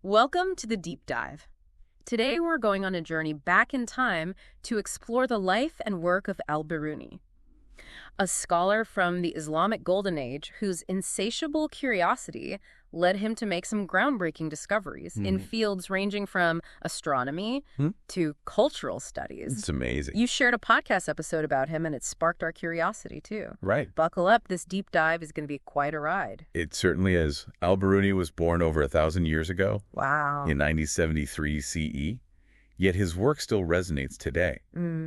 Welcome to the Deep Dive. Today we're going on a journey back in time to explore the life and work of al-Biruni, a scholar from the Islamic Golden Age whose insatiable curiosity led him to make some groundbreaking discoveries in fields ranging from astronomy to cultural studies. It's amazing. You shared a podcast episode about him, and it sparked our curiosity, too. Right. Buckle up. This deep dive is going to be quite a ride. It certainly is. Al-Biruni was born over 1,000 years ago. Wow. In 9073 CE, yet his work still resonates today.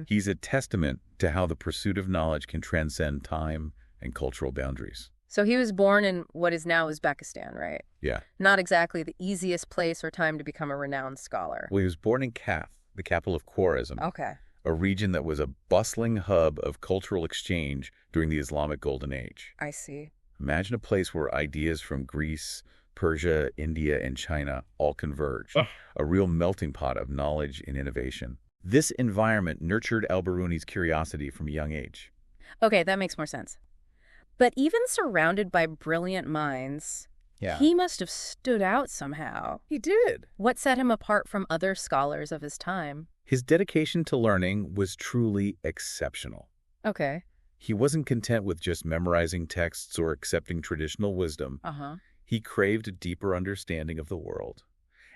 He's a testament to how the pursuit of knowledge can transcend time and cultural boundaries. So he was born in what is now Uzbekistan, right? Yeah. Not exactly the easiest place or time to become a renowned scholar. Well, he was born in Kaf, the capital of Khwarezm, Okay. a region that was a bustling hub of cultural exchange during the Islamic Golden Age. I see. Imagine a place where ideas from Greece, Persia, India, and China all converged, a real melting pot of knowledge and innovation. This environment nurtured al-Biruni's curiosity from a young age. Okay, that makes more sense. But even surrounded by brilliant minds, he must have stood out somehow. He did. What set him apart from other scholars of his time? His dedication to learning was truly exceptional. Okay. He wasn't content with just memorizing texts or accepting traditional wisdom. He craved a deeper understanding of the world.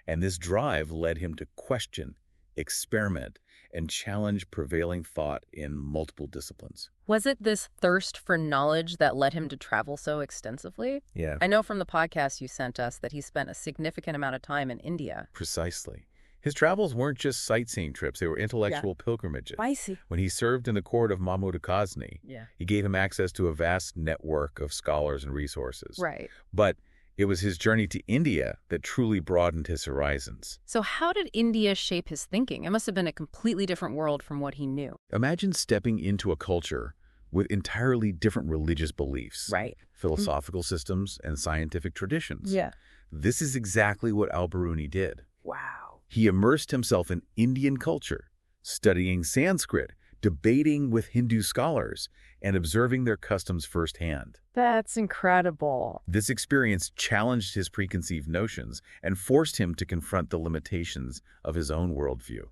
And this drive led him to question, experiment, and challenge prevailing thought in multiple disciplines. Was it this thirst for knowledge that led him to travel so extensively? Yeah. I know from the podcast you sent us that he spent a significant amount of time in India. Precisely. His travels weren't just sightseeing trips, they were intellectual pilgrimages. I see. When he served in the court of Mahmud Ghazni, he gave him access to a vast network of scholars and resources. Right. But it was his journey to India that truly broadened his horizons. So how did India shape his thinking? It must have been a completely different world from what he knew. Imagine stepping into a culture with entirely different religious beliefs, Right. philosophical systems, and scientific traditions. Yeah. This is exactly what al-Biruni did. Wow. He immersed himself in Indian culture, studying Sanskrit, debating with Hindu scholars, and observing their customs firsthand. That's incredible. This experience challenged his preconceived notions and forced him to confront the limitations of his own worldview.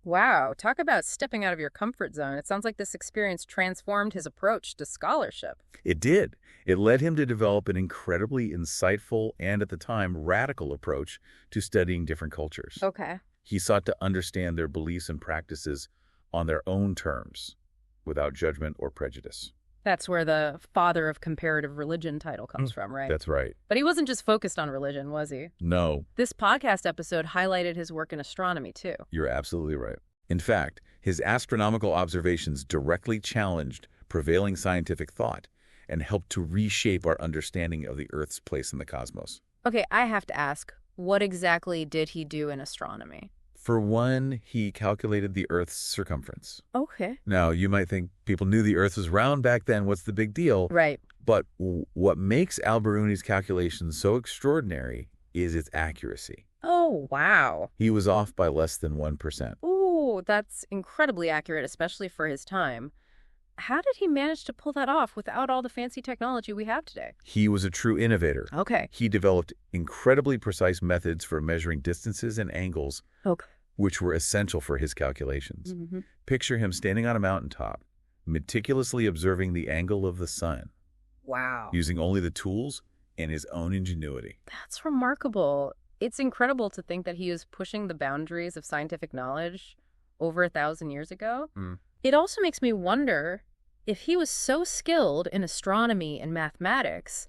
Wow. Talk about stepping out of your comfort zone. It sounds like this experience transformed his approach to scholarship. It did. It led him to develop an incredibly insightful and, at the time, radical approach to studying different cultures. Okay. He sought to understand their beliefs and practices on their own terms, without judgment or prejudice. That's where the father of comparative religion title comes from, right? That's right. But he wasn't just focused on religion, was he? No, This podcast episode highlighted his work in astronomy, too. you're absolutely right. In fact, his astronomical observations directly challenged prevailing scientific thought and helped to reshape our understanding of the Earth's place in the cosmos. Okay, I have to ask, what exactly did he do in astronomy? For one, he calculated the Earth's circumference. Okay. Now, you might think people knew the Earth was round back then. What's the big deal? Right. But what makes al-Biruni's calculations so extraordinary is its accuracy. Oh, wow. He was off by less than 1%. Ooh, that's incredibly accurate, especially for his time. How did he manage to pull that off without all the fancy technology we have today? He was a true innovator. Okay. He developed incredibly precise methods for measuring distances and angles, which were essential for his calculations. Picture him standing on a mountaintop, meticulously observing the angle of the sun, Wow. using only the tools and his own ingenuity. That's remarkable. It's incredible to think that he was pushing the boundaries of scientific knowledge over 1,000 years ago. It also makes me wonder, if he was so skilled in astronomy and mathematics,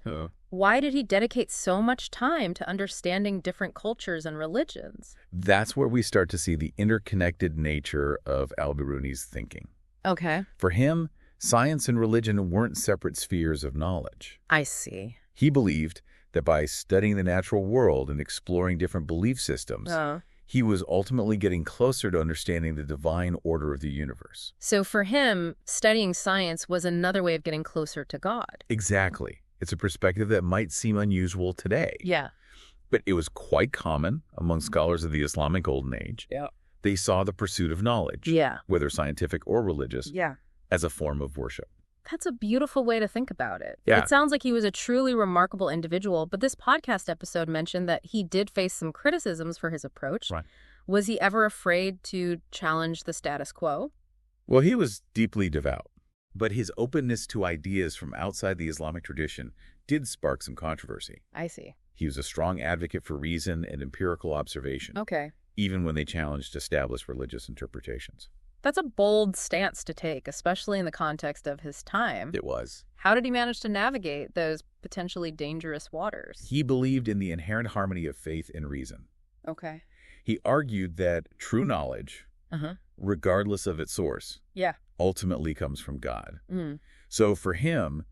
why did he dedicate so much time to understanding different cultures and religions? That's where we start to see the interconnected nature of al-Biruni's thinking. Okay. For him, science and religion weren't separate spheres of knowledge. I see. He believed that by studying the natural world and exploring different belief systems, he was ultimately getting closer to understanding the divine order of the universe. So for him, studying science was another way of getting closer to God. Exactly. It's a perspective that might seem unusual today. Yeah. But it was quite common among scholars of the Islamic Golden Age. Yeah. They saw the pursuit of knowledge, whether scientific or religious, as a form of worship. That's a beautiful way to think about it. Yeah. It sounds like he was a truly remarkable individual, but this podcast episode mentioned that he did face some criticisms for his approach. Right. Was he ever afraid to challenge the status quo? Well, he was deeply devout, but his openness to ideas from outside the Islamic tradition did spark some controversy. I see. He was a strong advocate for reason and empirical observation, Okay. even when they challenged established religious interpretations. That's a bold stance to take, especially in the context of his time. It was. How did he manage to navigate those potentially dangerous waters? He believed in the inherent harmony of faith and reason. Okay. He argued that true knowledge, regardless of its source, Yeah. ultimately comes from God. Mm. So for him,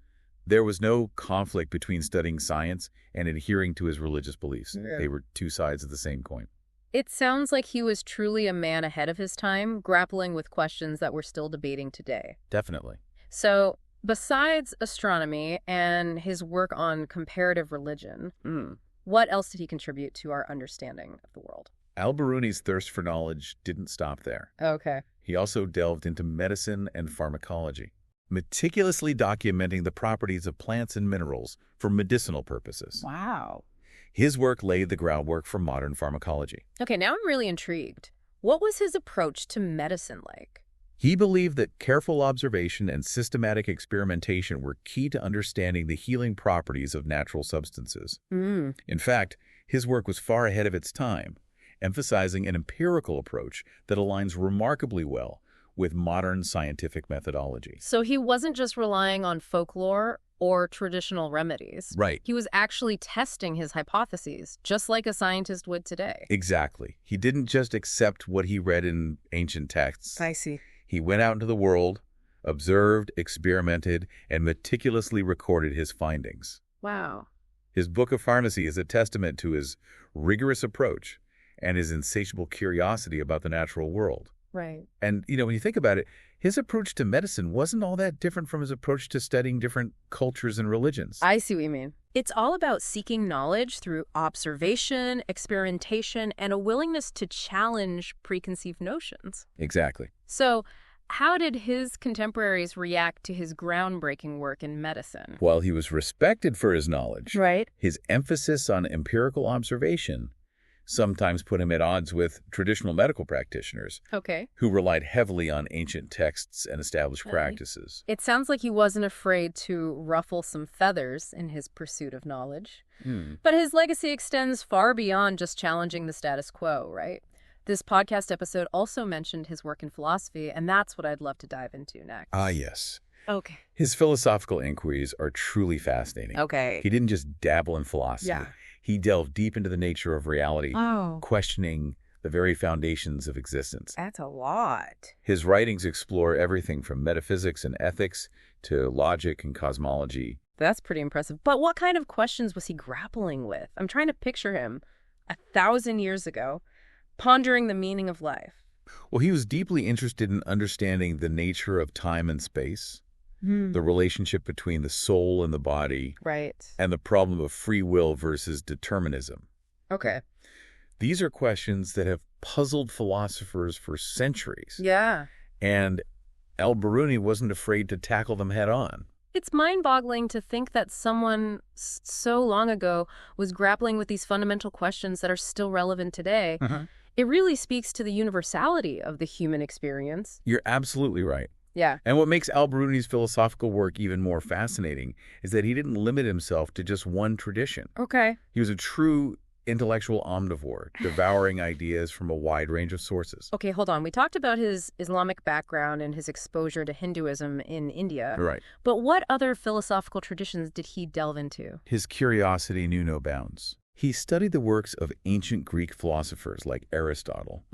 there was no conflict between studying science and adhering to his religious beliefs. Yeah. They were two sides of the same coin. It sounds like he was truly a man ahead of his time, grappling with questions that we're still debating today. Definitely. So, besides astronomy and his work on comparative religion, what else did he contribute to our understanding of the world? Al-Biruni's thirst for knowledge didn't stop there. Okay. He also delved into medicine and pharmacology, meticulously documenting the properties of plants and minerals for medicinal purposes. Wow. His work laid the groundwork for modern pharmacology. Okay, now I'm really intrigued. What was his approach to medicine like? He believed that careful observation and systematic experimentation were key to understanding the healing properties of natural substances. In fact, his work was far ahead of its time, emphasizing an empirical approach that aligns remarkably well with modern scientific methodology. So he wasn't just relying on folklore or traditional remedies. Right. He was actually testing his hypotheses, just like a scientist would today. Exactly. He didn't just accept what he read in ancient texts. I see. He went out into the world, observed, experimented, and meticulously recorded his findings. Wow. His book of pharmacy is a testament to his rigorous approach and his insatiable curiosity about the natural world. Right. And, when you think about it, his approach to medicine wasn't all that different from his approach to studying different cultures and religions. I see what you mean. It's all about seeking knowledge through observation, experimentation, and a willingness to challenge preconceived notions. Exactly. So, how did his contemporaries react to his groundbreaking work in medicine? While he was respected for his knowledge, Right. his emphasis on empirical observation sometimes put him at odds with traditional medical practitioners Okay. who relied heavily on ancient texts and established practices. It sounds like he wasn't afraid to ruffle some feathers in his pursuit of knowledge. But his legacy extends far beyond just challenging the status quo, right? This podcast episode also mentioned his work in philosophy, and that's what I'd love to dive into next. Ah, yes. Okay. His philosophical inquiries are truly fascinating. Okay. He didn't just dabble in philosophy. Yeah. He delved deep into the nature of reality, Oh. questioning the very foundations of existence. That's a lot. His writings explore everything from metaphysics and ethics to logic and cosmology. That's pretty impressive. But what kind of questions was he grappling with? I'm trying to picture him 1,000 years ago, pondering the meaning of life. Well, he was deeply interested in understanding the nature of time and space, the relationship between the soul and the body, Right. and the problem of free will versus determinism. Okay. These are questions that have puzzled philosophers for centuries. Yeah. And Al-Biruni wasn't afraid to tackle them head on. It's mind-boggling to think that someone so long ago was grappling with these fundamental questions that are still relevant today. It really speaks to the universality of the human experience. You're absolutely right. Yeah. And what makes Al-Biruni's philosophical work even more fascinating is that he didn't limit himself to just one tradition. Okay. He was a true intellectual omnivore, devouring ideas from a wide range of sources. Okay, hold on. We talked about his Islamic background and his exposure to Hinduism in India. Right. But what other philosophical traditions did he delve into? His curiosity knew no bounds. He studied the works of ancient Greek philosophers like Aristotle,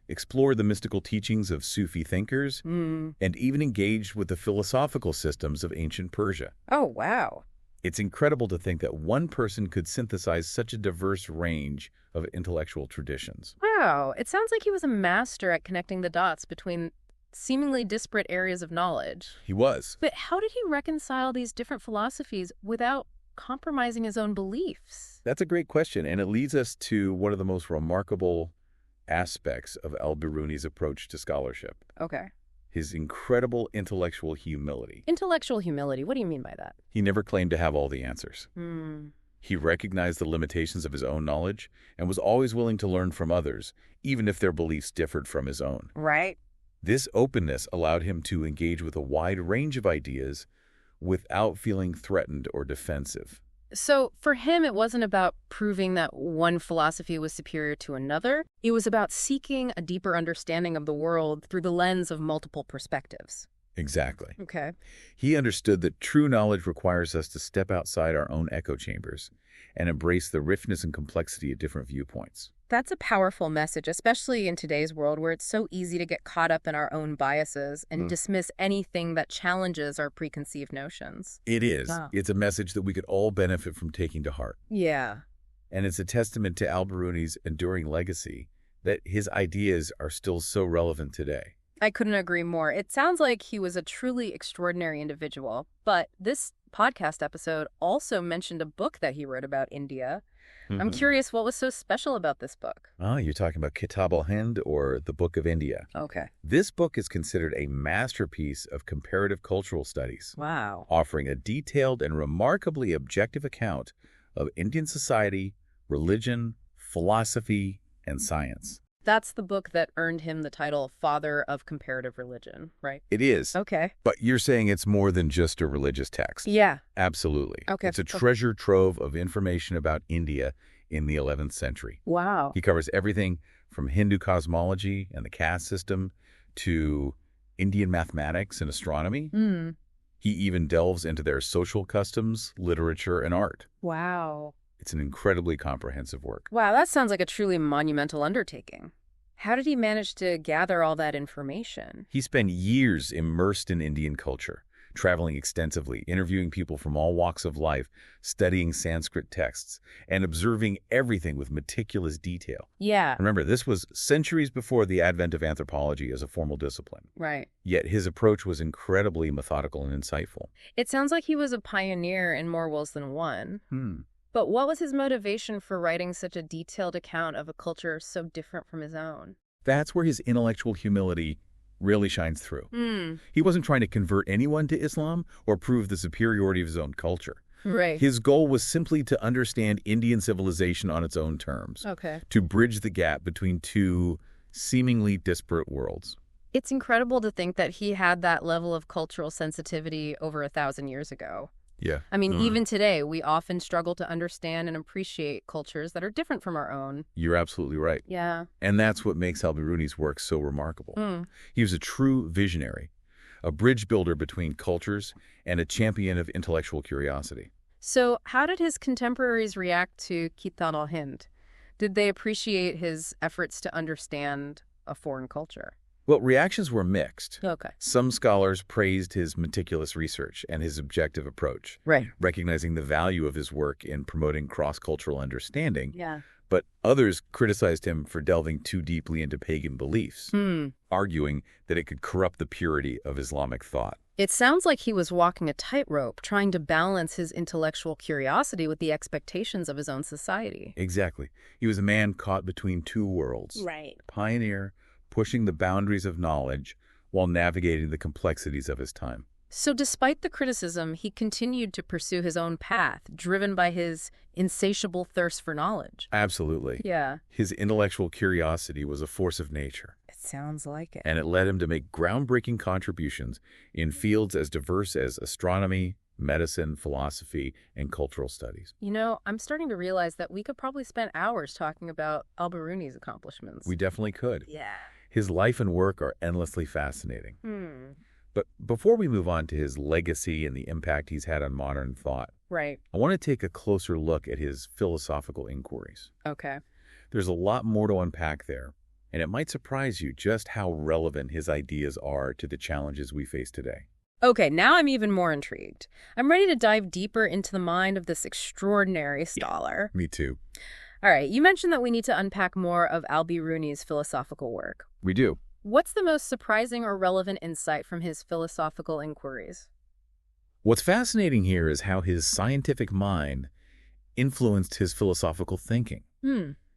explored the mystical teachings of Sufi thinkers, and even engaged with the philosophical systems of ancient Persia. Oh, wow. It's incredible to think that one person could synthesize such a diverse range of intellectual traditions. Wow. It sounds like he was a master at connecting the dots between seemingly disparate areas of knowledge. He was. But how did he reconcile these different philosophies without compromising his own beliefs? That's a great question, and it leads us to one of the most remarkable aspects of Al-Biruni's approach to scholarship. Okay. his incredible intellectual humility. Intellectual humility, what do you mean by that? He never claimed to have all the answers. Hmm. He recognized the limitations of his own knowledge and was always willing to learn from others, even if their beliefs differed from his own. Right. This openness allowed him to engage with a wide range of ideas without feeling threatened or defensive. So for him, it wasn't about proving that one philosophy was superior to another. It was about seeking a deeper understanding of the world through the lens of multiple perspectives. Exactly. Okay. He understood that true knowledge requires us to step outside our own echo chambers and embrace the richness and complexity of different viewpoints. That's a powerful message, especially in today's world where it's so easy to get caught up in our own biases and dismiss anything that challenges our preconceived notions. It is. Wow. It's a message that we could all benefit from taking to heart. Yeah. And it's a testament to Biruni's enduring legacy that his ideas are still so relevant today. I couldn't agree more. It sounds like he was a truly extraordinary individual, but this podcast episode also mentioned a book that he wrote about India. I'm curious, what was so special about this book? Oh, you're talking about Kitab al-Hind or the Book of India. Okay. This book is considered a masterpiece of comparative cultural studies, Wow. offering a detailed and remarkably objective account of Indian society, religion, philosophy, and science. That's the book that earned him the title Father of Comparative Religion, right? It is. Okay. But you're saying it's more than just a religious text. Yeah. Absolutely. Okay. It's a treasure trove of information about India in the 11th century. Wow. He covers everything from Hindu cosmology and the caste system to Indian mathematics and astronomy. He even delves into their social customs, literature, and art. Wow. It's an incredibly comprehensive work. Wow, that sounds like a truly monumental undertaking. How did he manage to gather all that information? He spent years immersed in Indian culture, traveling extensively, interviewing people from all walks of life, studying Sanskrit texts, and observing everything with meticulous detail. Yeah. Remember, this was centuries before the advent of anthropology as a formal discipline. Right. Yet his approach was incredibly methodical and insightful. It sounds like he was a pioneer in more ways than one. But what was his motivation for writing such a detailed account of a culture so different from his own? That's where his intellectual humility really shines through. He wasn't trying to convert anyone to Islam or prove the superiority of his own culture. Right. His goal was simply to understand Indian civilization on its own terms, Okay. to bridge the gap between two seemingly disparate worlds. It's incredible to think that he had that level of cultural sensitivity over 1,000 years ago. Yeah. I mean, even today, we often struggle to understand and appreciate cultures that are different from our own. You're absolutely right. Yeah. And that's what makes Biruni's work so remarkable. He was a true visionary, a bridge builder between cultures, and a champion of intellectual curiosity. So how did his contemporaries react to Kitab al-Hind? Did they appreciate his efforts to understand a foreign culture? Well, reactions were mixed. Okay. Some scholars praised his meticulous research and his objective approach, Right. recognizing the value of his work in promoting cross-cultural understanding. Yeah. But others criticized him for delving too deeply into pagan beliefs, arguing that it could corrupt the purity of Islamic thought. It sounds like he was walking a tightrope, trying to balance his intellectual curiosity with the expectations of his own society. Exactly. He was a man caught between two worlds. Right. Pioneer, pushing the boundaries of knowledge while navigating the complexities of his time. So despite the criticism, he continued to pursue his own path, driven by his insatiable thirst for knowledge. Absolutely. Yeah. His intellectual curiosity was a force of nature. It sounds like it. And it led him to make groundbreaking contributions in fields as diverse as astronomy, medicine, philosophy, and cultural studies. You know, I'm starting to realize that we could probably spend hours talking about Biruni's accomplishments. We definitely could. Yeah. His life and work are endlessly fascinating. But before we move on to his legacy and the impact he's had on modern thought, Right. I want to take a closer look at his philosophical inquiries. Okay. There's a lot more to unpack there, and it might surprise you just how relevant his ideas are to the challenges we face today. Okay, now I'm even more intrigued. I'm ready to dive deeper into the mind of this extraordinary scholar. Me too. All right, you mentioned that we need to unpack more of Biruni's philosophical work. We do. What's the most surprising or relevant insight from his philosophical inquiries? What's fascinating here is how his scientific mind influenced his philosophical thinking.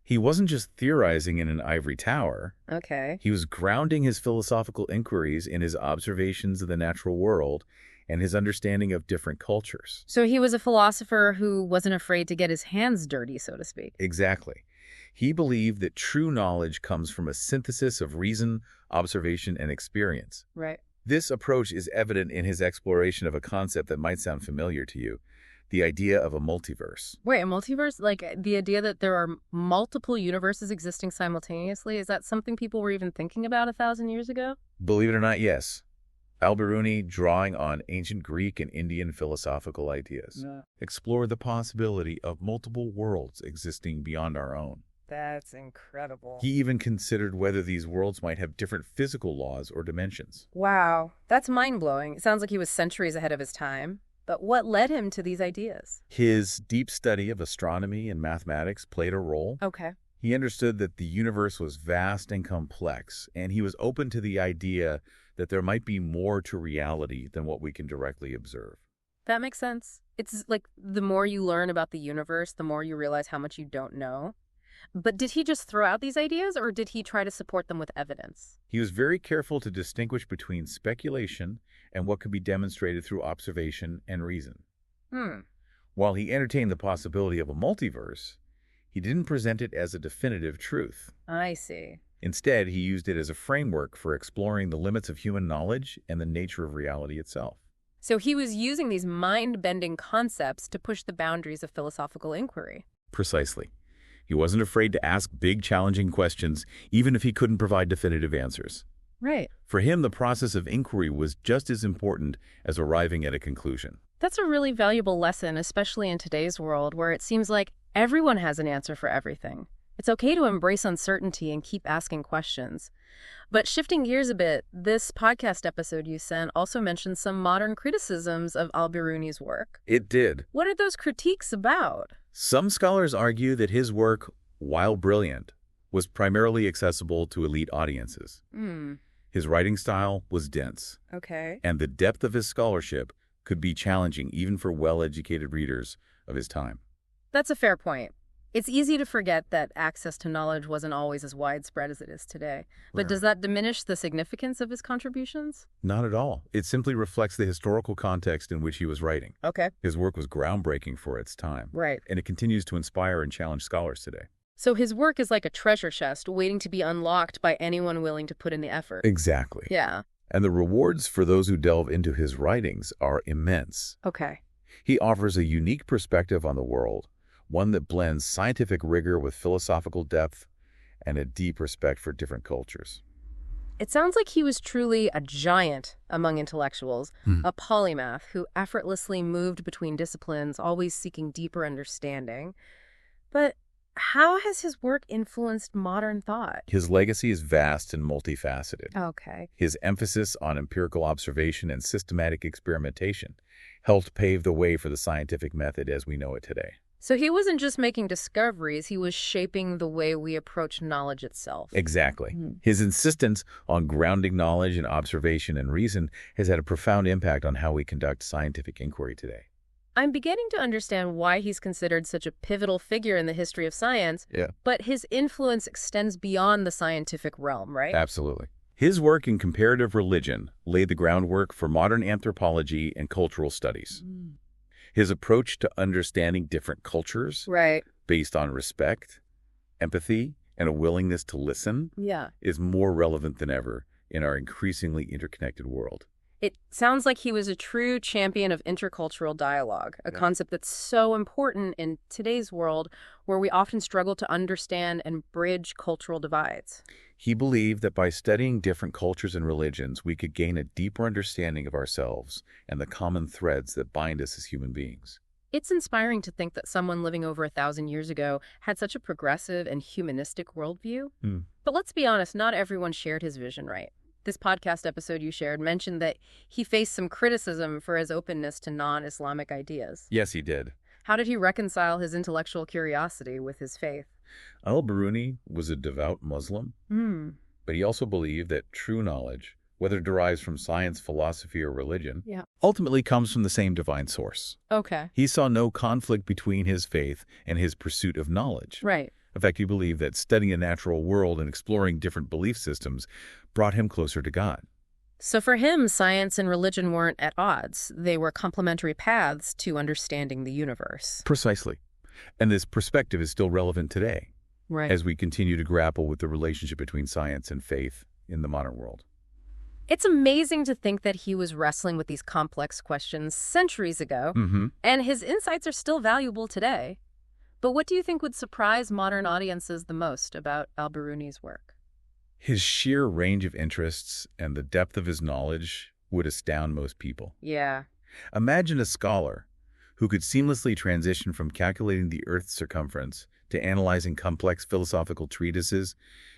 He wasn't just theorizing in an ivory tower. Okay. He was grounding his philosophical inquiries in his observations of the natural world and his understanding of different cultures. So he was a philosopher who wasn't afraid to get his hands dirty, so to speak. Exactly. He believed that true knowledge comes from a synthesis of reason, observation, and experience. Right. This approach is evident in his exploration of a concept that might sound familiar to you, the idea of a multiverse. Wait, a multiverse? Like the idea that there are multiple universes existing simultaneously? Is that something people were even thinking about 1,000 years ago? Believe it or not, yes. Biruni, drawing on ancient Greek and Indian philosophical ideas, explored the possibility of multiple worlds existing beyond our own. That's incredible. He even considered whether these worlds might have different physical laws or dimensions. Wow, that's mind-blowing. It sounds like he was centuries ahead of his time. But what led him to these ideas? His deep study of astronomy and mathematics played a role. Okay. He understood that the universe was vast and complex, and he was open to the idea that there might be more to reality than what we can directly observe. That makes sense. It's like the more you learn about the universe, the more you realize how much you don't know. But did he just throw out these ideas, or did he try to support them with evidence? He was very careful to distinguish between speculation and what could be demonstrated through observation and reason. While he entertained the possibility of a multiverse, he didn't present it as a definitive truth. I see. Instead, he used it as a framework for exploring the limits of human knowledge and the nature of reality itself. So he was using these mind-bending concepts to push the boundaries of philosophical inquiry. Precisely. He wasn't afraid to ask big, challenging questions, even if he couldn't provide definitive answers. Right. For him, the process of inquiry was just as important as arriving at a conclusion. That's a really valuable lesson, especially in today's world, where it seems like everyone has an answer for everything. It's okay to embrace uncertainty and keep asking questions. But shifting gears a bit, this podcast episode you sent also mentioned some modern criticisms of Biruni's work. It did. What are those critiques about? Some scholars argue that his work, while brilliant, was primarily accessible to elite audiences. His writing style was dense. Okay. And the depth of his scholarship could be challenging even for well-educated readers of his time. That's a fair point. It's easy to forget that access to knowledge wasn't always as widespread as it is today. But does that diminish the significance of his contributions? Not at all. It simply reflects the historical context in which he was writing. Okay. His work was groundbreaking for its time. Right. And it continues to inspire and challenge scholars today. So his work is like a treasure chest waiting to be unlocked by anyone willing to put in the effort. Exactly. Yeah. And the rewards for those who delve into his writings are immense. Okay. He offers a unique perspective on the world, one that blends scientific rigor with philosophical depth and a deep respect for different cultures. It sounds like he was truly a giant among intellectuals, a polymath who effortlessly moved between disciplines, always seeking deeper understanding. But how has his work influenced modern thought? His legacy is vast and multifaceted. Okay. His emphasis on empirical observation and systematic experimentation helped pave the way for the scientific method as we know it today. So he wasn't just making discoveries, he was shaping the way we approach knowledge itself. Exactly. His insistence on grounding knowledge in observation and reason has had a profound impact on how we conduct scientific inquiry today. I'm beginning to understand why he's considered such a pivotal figure in the history of science, but his influence extends beyond the scientific realm, right? Absolutely. His work in comparative religion laid the groundwork for modern anthropology and cultural studies. His approach to understanding different cultures, based on respect, empathy, and a willingness to listen, is more relevant than ever in our increasingly interconnected world. It sounds like he was a true champion of intercultural dialogue, a concept that's so important in today's world where we often struggle to understand and bridge cultural divides. He believed that by studying different cultures and religions, we could gain a deeper understanding of ourselves and the common threads that bind us as human beings. It's inspiring to think that someone living over 1,000 years ago had such a progressive and humanistic worldview. But let's be honest, not everyone shared his vision right. This podcast episode you shared mentioned that he faced some criticism for his openness to non-Islamic ideas. Yes, he did. How did he reconcile his intellectual curiosity with his faith? Biruni was a devout Muslim, but he also believed that true knowledge, whether it derives from science, philosophy, or religion, ultimately comes from the same divine source. Okay. He saw no conflict between his faith and his pursuit of knowledge. Right. In fact, he believed that studying the natural world and exploring different belief systems brought him closer to God. So for him, science and religion weren't at odds. They were complementary paths to understanding the universe. Precisely. And this perspective is still relevant today, Right. as we continue to grapple with the relationship between science and faith in the modern world. It's amazing to think that he was wrestling with these complex questions centuries ago, and his insights are still valuable today. But what do you think would surprise modern audiences the most about al-Biruni's work? His sheer range of interests and the depth of his knowledge would astound most people. Yeah. Imagine a scholar who could seamlessly transition from calculating the Earth's circumference to analyzing complex philosophical treatises,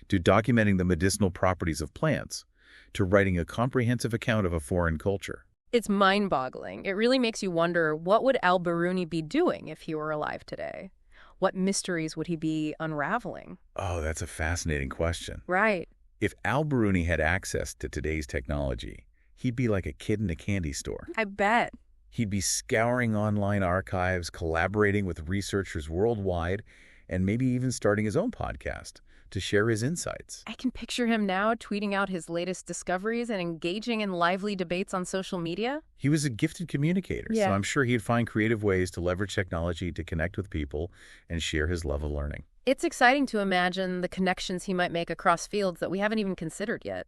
to documenting the medicinal properties of plants, to writing a comprehensive account of a foreign culture. It's mind-boggling. It really makes you wonder, what would al-Biruni be doing if he were alive today? What mysteries would he be unraveling? Oh, that's a fascinating question. Right. If al-Biruni had access to today's technology, he'd be like a kid in a candy store. I bet. He'd be scouring online archives, collaborating with researchers worldwide, and maybe even starting his own podcast to share his insights. I can picture him now tweeting out his latest discoveries and engaging in lively debates on social media. He was a gifted communicator, Yeah. so I'm sure he'd find creative ways to leverage technology to connect with people and share his love of learning. It's exciting to imagine the connections he might make across fields that we haven't even considered yet.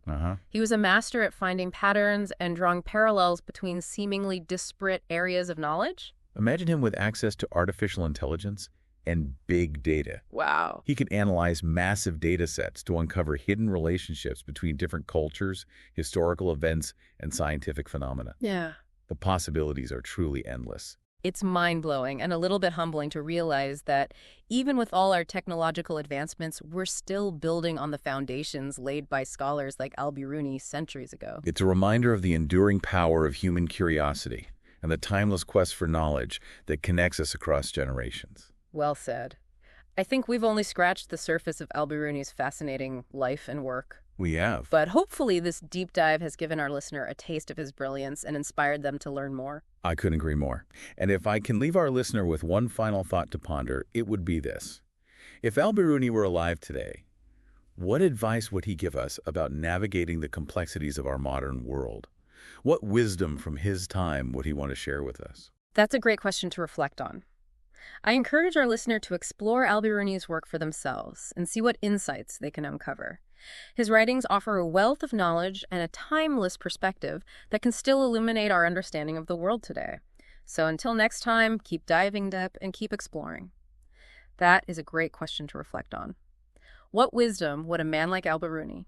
He was a master at finding patterns and drawing parallels between seemingly disparate areas of knowledge. Imagine him with access to artificial intelligence and big data. Wow. He could analyze massive data sets to uncover hidden relationships between different cultures, historical events, and scientific phenomena. Yeah. The possibilities are truly endless. It's mind-blowing and a little bit humbling to realize that even with all our technological advancements, we're still building on the foundations laid by scholars like al-Biruni centuries ago. It's a reminder of the enduring power of human curiosity and the timeless quest for knowledge that connects us across generations. Well said. I think we've only scratched the surface of al-Biruni's fascinating life and work. We have. But hopefully this deep dive has given our listener a taste of his brilliance and inspired them to learn more. I couldn't agree more. And if I can leave our listener with one final thought to ponder, it would be this. If al-Biruni were alive today, what advice would he give us about navigating the complexities of our modern world? What wisdom from his time would he want to share with us? That's a great question to reflect on. I encourage our listener to explore al-Biruni's work for themselves and see what insights they can uncover. His writings offer a wealth of knowledge and a timeless perspective that can still illuminate our understanding of the world today. So until next time, keep diving deep and keep exploring. That is a great question to reflect on. What wisdom would a man like al-Biruni,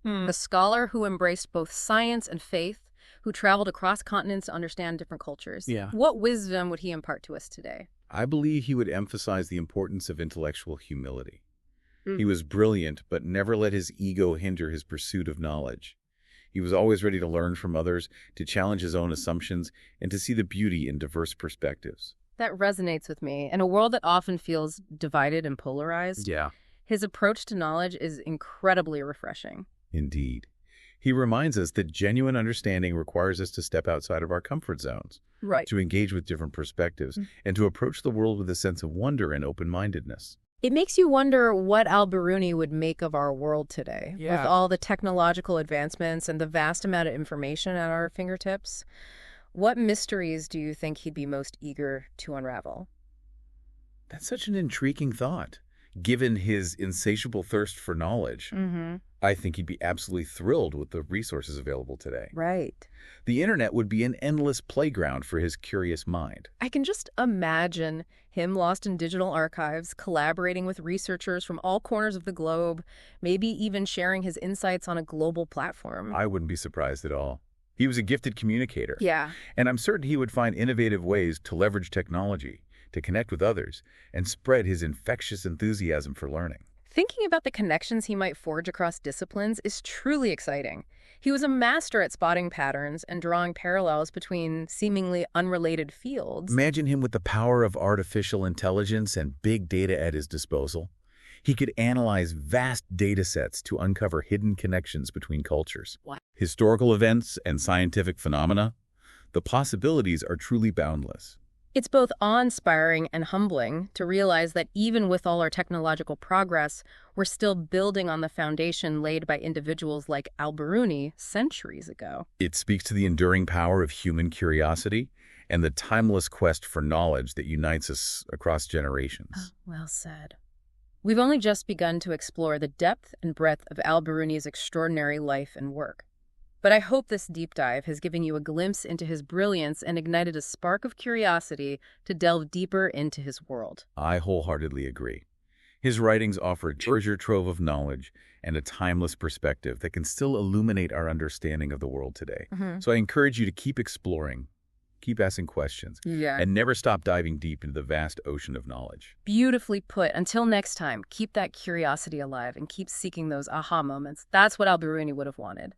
a scholar who embraced both science and faith, who traveled across continents to understand different cultures, what wisdom would he impart to us today? I believe he would emphasize the importance of intellectual humility. He was brilliant, but never let his ego hinder his pursuit of knowledge. He was always ready to learn from others, to challenge his own assumptions, and to see the beauty in diverse perspectives. That resonates with me. In a world that often feels divided and polarized, his approach to knowledge is incredibly refreshing. Indeed. He reminds us that genuine understanding requires us to step outside of our comfort zones, to engage with different perspectives, and to approach the world with a sense of wonder and open-mindedness. It makes you wonder what al-Biruni would make of our world today, with all the technological advancements and the vast amount of information at our fingertips. What mysteries do you think he'd be most eager to unravel? That's such an intriguing thought. Given his insatiable thirst for knowledge, I think he'd be absolutely thrilled with the resources available today. Right. The internet would be an endless playground for his curious mind. I can just imagine him lost in digital archives, collaborating with researchers from all corners of the globe, maybe even sharing his insights on a global platform. I wouldn't be surprised at all. He was a gifted communicator. Yeah. And I'm certain he would find innovative ways to leverage technology, to connect with others, and spread his infectious enthusiasm for learning. Thinking about the connections he might forge across disciplines is truly exciting. He was a master at spotting patterns and drawing parallels between seemingly unrelated fields. Imagine him with the power of artificial intelligence and big data at his disposal. He could analyze vast data sets to uncover hidden connections between cultures, historical events, and scientific phenomena. The possibilities are truly boundless. It's both awe-inspiring and humbling to realize that even with all our technological progress, we're still building on the foundation laid by individuals like Biruni centuries ago. It speaks to the enduring power of human curiosity and the timeless quest for knowledge that unites us across generations. Well said. We've only just begun to explore the depth and breadth of Biruni's extraordinary life and work. But I hope this deep dive has given you a glimpse into his brilliance and ignited a spark of curiosity to delve deeper into his world. I wholeheartedly agree. His writings offer a treasure trove of knowledge and a timeless perspective that can still illuminate our understanding of the world today. So I encourage you to keep exploring, keep asking questions, and never stop diving deep into the vast ocean of knowledge. Beautifully put. Until next time, keep that curiosity alive and keep seeking those aha moments. That's what Biruni would have wanted.